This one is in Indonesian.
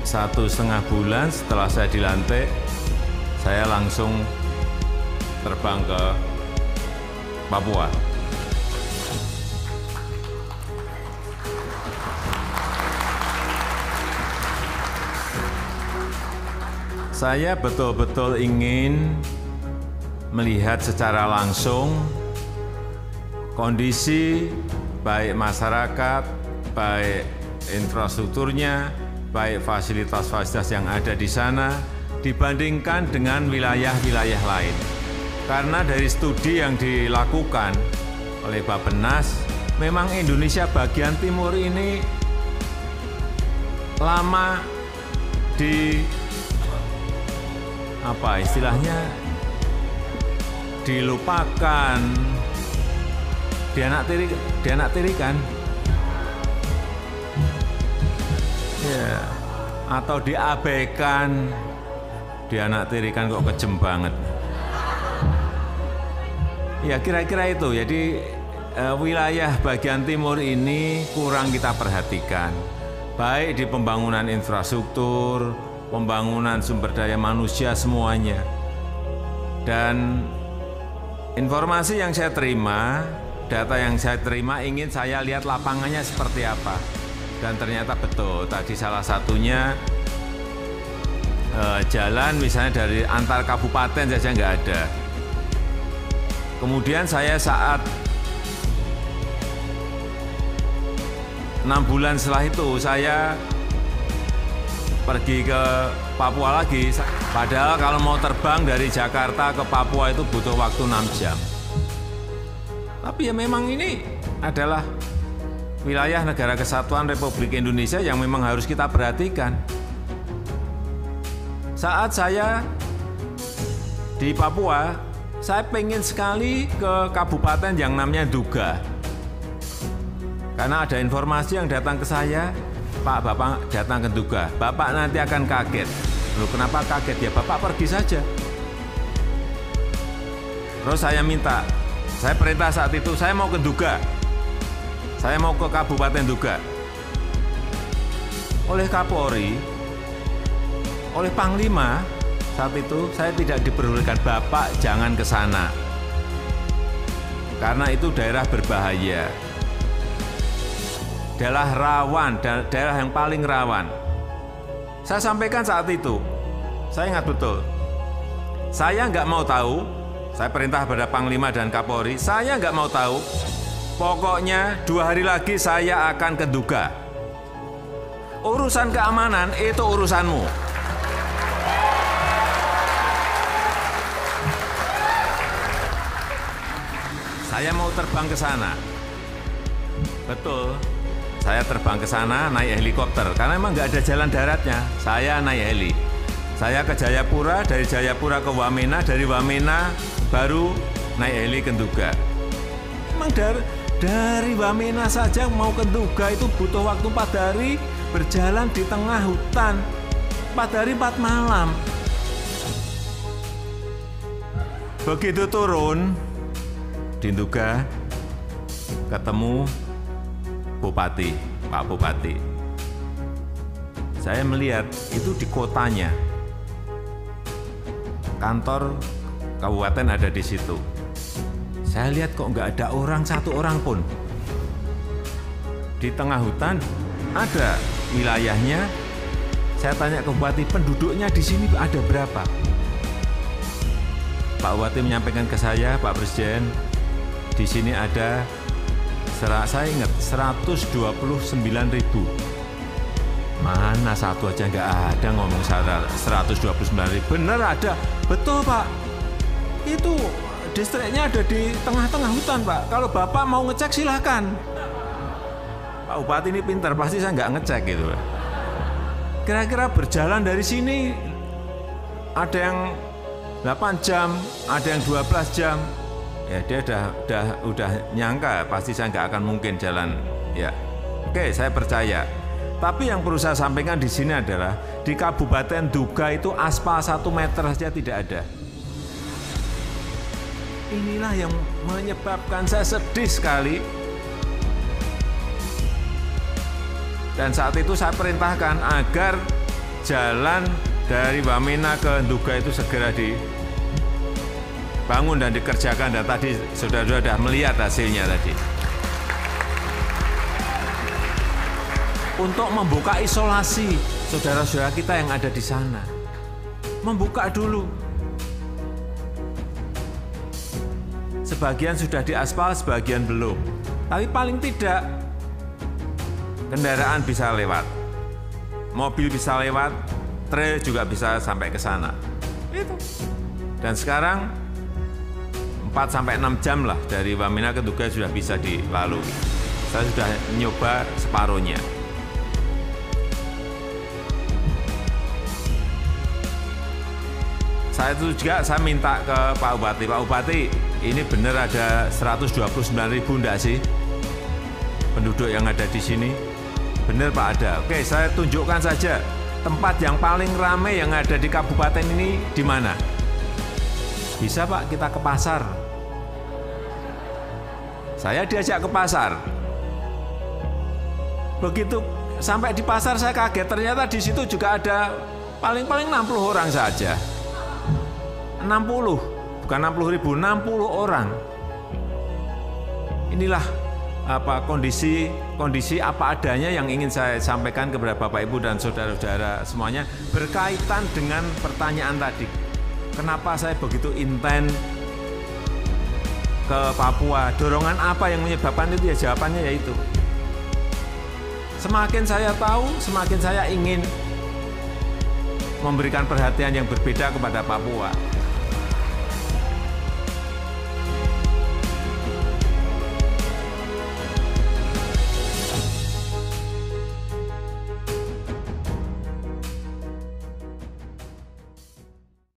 1,5 bulan setelah saya dilantik, saya langsung terbang ke Papua. Saya betul-betul ingin melihat secara langsung kondisi baik masyarakat, baik infrastrukturnya, baik fasilitas-fasilitas yang ada di sana dibandingkan dengan wilayah-wilayah lain. Karena dari studi yang dilakukan oleh Bappenas, memang Indonesia bagian timur ini lama di apa istilahnya dilupakan, dianak-tirikan, ya, atau diabaikan, dianak-tirikan kok kejem banget. Ya kira-kira itu. Jadi wilayah bagian timur ini kurang kita perhatikan, baik di pembangunan infrastruktur, pembangunan sumber daya manusia, semuanya. Dan informasi yang saya terima, data yang saya terima, ingin saya lihat lapangannya seperti apa. Dan ternyata betul, tadi salah satunya jalan misalnya dari antar kabupaten saja nggak ada. Kemudian saya saat 6 bulan setelah itu, saya pergi ke Papua lagi, padahal kalau mau terbang dari Jakarta ke Papua itu butuh waktu 6 jam. Tapi ya memang ini adalah wilayah Negara Kesatuan Republik Indonesia yang memang harus kita perhatikan. Saat saya di Papua, saya pengen sekali ke kabupaten yang namanya Nduga. Karena ada informasi yang datang ke saya, Pak, Bapak datang ke Nduga, Bapak nanti akan kaget. Loh, kenapa kaget? Ya Bapak pergi saja. Terus saya minta, saya perintah saat itu, saya mau ke Nduga. Saya mau ke Kabupaten Nduga. Oleh Kapolri, oleh Panglima, saat itu saya tidak diperbolehkan, Bapak jangan ke sana. Karena itu daerah berbahaya. Daerah rawan, daerah yang paling rawan. Saya sampaikan saat itu, saya ingat betul. Saya nggak mau tahu, saya perintah pada Panglima dan Kapolri, saya nggak mau tahu. Pokoknya 2 hari lagi saya akan ke Nduga. Urusan keamanan itu urusanmu. Saya mau terbang ke sana. Betul. Saya terbang ke sana naik helikopter, karena memang nggak ada jalan daratnya. Saya naik heli. Saya ke Jayapura, dari Jayapura ke Wamena, dari Wamena baru naik heli ke Nduga. Memang dari Wamena saja mau ke Nduga itu butuh waktu 4 hari, berjalan di tengah hutan. 4 hari 4 malam. Begitu turun di Nduga, ketemu Bupati, Pak Bupati. Saya melihat itu di kotanya, kantor kabupaten ada di situ. Saya lihat kok nggak ada orang, 1 orang pun. Di tengah hutan ada wilayahnya. Saya tanya ke Bupati, penduduknya di sini ada berapa? Pak Bupati menyampaikan ke saya, Pak Presiden, di sini ada, saya ingat, 129.000. Mana satu aja nggak ada ngomong 129.000. Benar ada, betul Pak. Itu distriknya ada di tengah-tengah hutan Pak. Kalau Bapak mau ngecek silahkan. Pak Bupati ini pintar, pasti saya nggak ngecek gitu. Kira-kira berjalan dari sini ada yang 8 jam, ada yang 12 jam. Ya dia udah nyangka pasti saya nggak akan mungkin jalan. Ya, oke, saya percaya. Tapi yang perlu saya sampaikan di sini adalah di Kabupaten Nduga itu aspal 1 meter saja tidak ada. Inilah yang menyebabkan saya sedih sekali. Dan saat itu saya perintahkan agar jalan dari Wamena ke Nduga itu segera dibangun dan dikerjakan, dan tadi saudara-saudara sudah melihat hasilnya tadi. Untuk membuka isolasi saudara-saudara kita yang ada di sana. Membuka dulu. Sebagian sudah diaspal, sebagian belum. Tapi paling tidak kendaraan bisa lewat. Mobil bisa lewat, trail juga bisa sampai ke sana. Itu. Dan sekarang 4-6 jam lah dari Wamena ke Nduga sudah bisa dilalui. Saya sudah nyoba separuhnya. Saya itu juga saya minta ke Pak Bupati, ini benar ada 129.000 enggak sih penduduk yang ada di sini? Benar Pak ada. Oke, saya tunjukkan saja tempat yang paling ramai yang ada di kabupaten ini di mana? Bisa Pak, kita ke pasar. Saya diajak ke pasar. Begitu sampai di pasar saya kaget, ternyata di situ juga ada paling-paling 60 orang saja. 60, bukan 60.000, 60 orang. Inilah kondisi apa adanya yang ingin saya sampaikan kepada Bapak Ibu dan saudara-saudara semuanya berkaitan dengan pertanyaan tadi. Kenapa saya begitu intens ke Papua? Dorongan apa yang menyebabkan itu? Ya jawabannya yaitu semakin saya tahu, semakin saya ingin memberikan perhatian yang berbeda kepada Papua.